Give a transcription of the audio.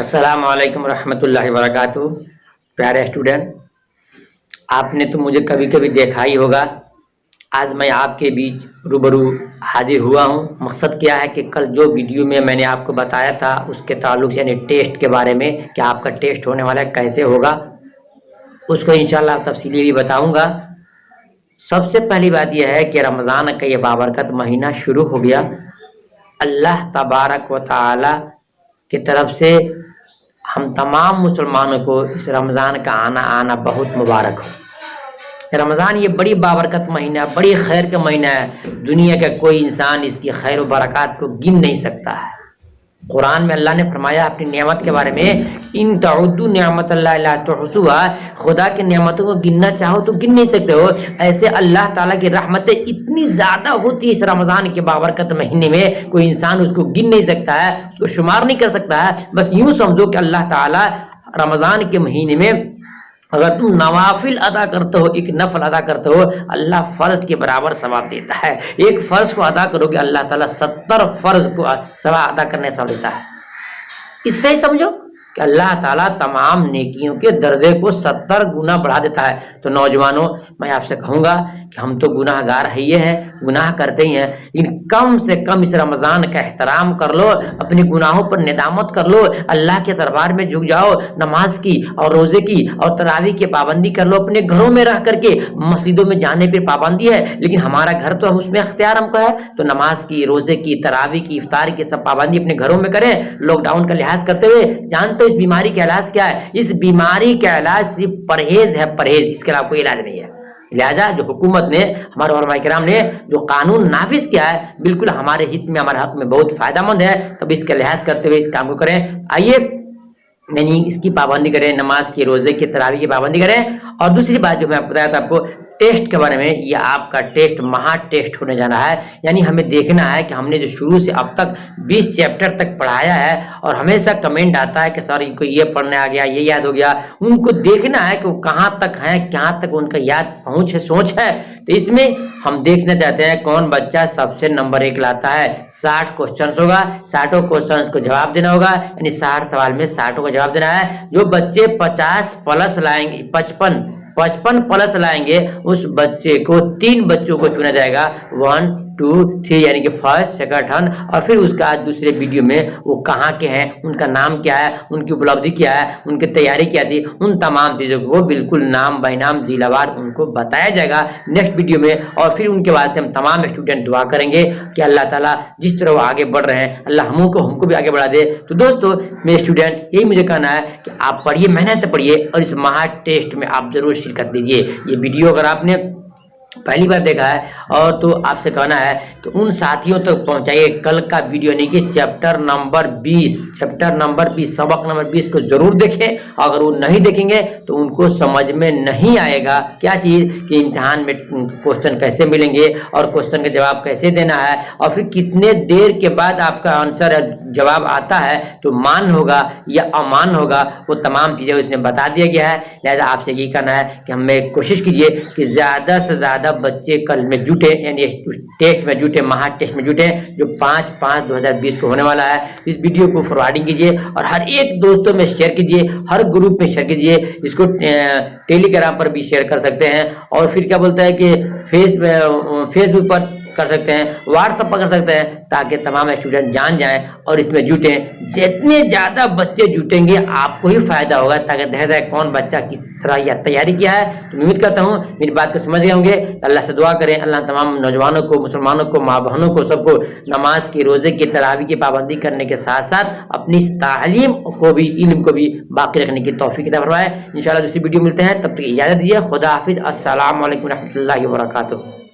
अस्सलामु अलैकुम रहमतुल्लाहि वबरकातुहू। प्यारे स्टूडेंट, आपने तो मुझे कभी कभी देखा ही होगा। आज मैं आपके बीच रूबरू हाजिर हुआ हूँ। मकसद क्या है कि कल जो वीडियो में मैंने आपको बताया था उसके ताल्लुक से, यानी टेस्ट के बारे में कि आपका टेस्ट होने वाला है, कैसे होगा, उसको इंशाल्लाह तफसीली भी बताऊँगा। सबसे पहली बात यह है कि रमज़ान का ये बाबरकत महीना शुरू हो गया। अल्लाह तबारक व तआला की तरफ से हम तमाम मुसलमानों को इस रमज़ान का आना बहुत मुबारक हो। रमज़ान ये बड़ी बाबरकत महीना है, बड़ी खैर का महीना है। दुनिया का कोई इंसान इसकी खैर व बरक़ात को गिन नहीं सकता है। कुरान में अल्लाह ने फरमाया अपनी नेमत के बारे में, इन तउद्दू निअमतल्लाहि ला तुहसूहा, खुदा की नेमतों को गिनना चाहो तो गिन नहीं सकते हो। ऐसे अल्लाह ताला की रहमतें इतनी ज़्यादा होती है इस रमज़ान के बाबरकत महीने में, कोई इंसान उसको गिन नहीं सकता है, उसको शुमार नहीं कर सकता है। बस यूँ समझो कि अल्लाह ताला रमज़ान के महीने में अगर तुम नवाफिल अदा करते हो, एक नफल अदा करते हो, अल्लाह फ़र्ज के बराबर सवाब देता है। एक फ़र्ज को अदा करोगे अल्लाह ताला 70 फ़र्ज को सवाब अदा करने से देता है। इससे ही समझो कि अल्लाह ताला तमाम नेकियों के दर्जे को 70 गुना बढ़ा देता है। तो नौजवानों, मैं आपसे कहूँगा कि हम तो गुनाहगार है, ये हैं, गुनाह करते ही हैं, लेकिन कम से कम इस रमज़ान का एहतराम कर लो, अपने गुनाहों पर निदामत कर लो, अल्लाह के दरबार में झुक जाओ, नमाज की और रोज़े की और तरावी की पाबंदी कर लो। अपने घरों में रह करके मस्जिदों में जाने पर पाबंदी है, लेकिन हमारा घर तो हम उसमें अख्तियार हमको है, तो नमाज की, रोज़े की, तरावी की, इफ्तार की सब पाबंदी अपने घरों में करें। लॉकडाउन का लिहाज करते हुए जानते इस बीमारी का इलाज क्या है? इस बीमारी का इलाज सिर्फ परहेज है, परहेज, इसके अलावा कोई इलाज नहीं है। लिहाजा जो हुकूमत ने, हमारे उलमा किराम ने जो कानून नाफिज किया है, बिल्कुल हमारे हित में, हमारे हक में बहुत फायदेमंद है। तब इसका लिहाज करते हुए इस काम को करें। आइए, यानी इसकी पाबंदी करें, नमाज की, रोजे की, तरावी की पाबंदी करें। और दूसरी बात जो मैं आपको बताया था आपको टेस्ट के बारे में, ये आपका टेस्ट महा टेस्ट होने जाना है। यानी हमें देखना है कि हमने जो शुरू से अब तक 20 चैप्टर तक पढ़ाया है, और हमेशा कमेंट आता है कि सर इनको ये पढ़ने आ गया, ये याद हो गया, उनको देखना है कि वो कहाँ तक हैं, कहाँ तक उनका याद पहुँच है, सोच है। तो इसमें हम देखना चाहते हैं कौन बच्चा सबसे नंबर 1 लाता है। 60 क्वेश्चन होगा, 60 क्वेश्चन को जवाब देना होगा, यानी 60 सवाल में 60 को जवाब देना है। जो बच्चे 50 प्लस लाएंगे, 55 प्लस लाएंगे, उस बच्चे को 3 बच्चों को चुना जाएगा, 1 2 3, यानी कि फर्स्ट, सेकंड, थर्ड। और फिर उसका आज दूसरे वीडियो में वो कहाँ के हैं, उनका नाम क्या है, उनकी उपलब्धि क्या है, उनकी तैयारी क्या थी, उन तमाम चीज़ों को बिल्कुल नाम बाय नाम जिलावार उनको बताया जाएगा नेक्स्ट वीडियो में। और फिर उनके वास्ते हम तमाम स्टूडेंट दुआ करेंगे कि अल्लाह ताला जिस तरह वो आगे बढ़ रहे हैं, अल्लाह हमको भी आगे बढ़ा दे। तो दोस्तों, मेरे स्टूडेंट, यही मुझे कहना है कि आप पढ़िए, मेहनत से पढ़िए, और इस महा टेस्ट में आप जरूर शिरकत दीजिए। ये वीडियो अगर आपने पहली बार देखा है और तो आपसे कहना है कि उन साथियों तक पहुंचाइए कल का वीडियो, नहीं कि चैप्टर नंबर 20 सबक नंबर 20 को जरूर देखें। अगर वो नहीं देखेंगे तो उनको समझ में नहीं आएगा क्या चीज़, कि इम्तिहान में क्वेश्चन कैसे मिलेंगे और क्वेश्चन का जवाब कैसे देना है, और फिर कितने देर के बाद आपका आंसर जवाब आता है तो मान होगा या अमान होगा, वो तमाम चीज़ें उसमें बता दिया गया है। लिहाजा आपसे यही कहना है कि हमें कोशिश कीजिए कि ज़्यादा से ज़्यादा बच्चे कल में जुटे, यानी टेस्ट में जुटे, महा टेस्ट में जुटे, जो 5/5/2020 को होने वाला है। इस वीडियो को फॉरवर्डिंग कीजिए और हर एक दोस्तों में शेयर कीजिए, हर ग्रुप में शेयर कीजिए। इसको टेलीग्राम पर भी शेयर कर सकते हैं, और फिर क्या बोलता है कि फेसबुक पर कर सकते हैं, व्हाट्सएप पर कर सकते हैं, ताकि तमाम स्टूडेंट जान जाएं और इसमें जुटें। जितने ज़्यादा बच्चे जुटेंगे आपको ही फायदा होगा, ताकि देखा जाए कौन बच्चा किस तरह या तैयारी किया है। तो उम्मीद करता हूँ मेरी बात को समझ गए होंगे। अल्लाह से दुआ करें, अल्लाह तमाम नौजवानों को, मुसलमानों को, माँ बहनों को, सबको नमाज की, रोज़े की, तरावी की पाबंदी करने के साथ साथ अपनी तालीम को भी, इल्म को भी बाकी रखने की तौफीक अता फरमाए। इंशाल्लाह दूसरी वीडियो मिलते हैं, तब तक इजाज़त दीजिए। खुदा हाफिज़। अस्सलामु अलैकुम रहमतुल्लाहि व बरकातुहू।